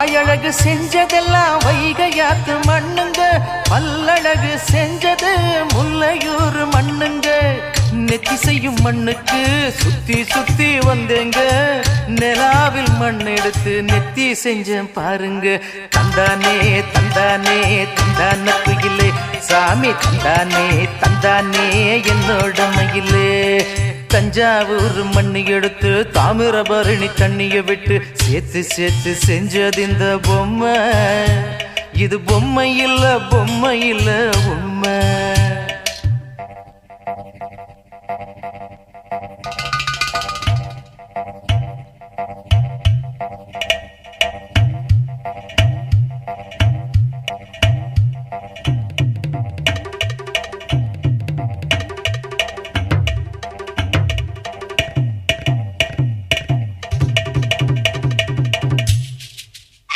அழகு செஞ்சதெல்லாம் வைகையாத்து மண்ணுங்க, பல்லழகு செஞ்சது முல்லையூர் மண்ணுங்க. நெத்தி செய்யும் மண்ணுக்கு சுத்தி சுத்தி வந்தேங்க, நிலாவில் மண் எடுத்து நெத்தி செஞ்சேன் பாருங்க. தந்தானே தந்தானே தந்தான குயிலே சாமி, தந்தானே தந்தானே என்னோட மயிலே. தஞ்சாவூர் மண்ணி எடுத்து தாமிரபரணி தண்ணிய விட்டு சேர்த்து சேர்த்து செஞ்சது இந்த பொம்மை. இது பொம்மை இல்ல பொம்மை இல்ல உண்மை.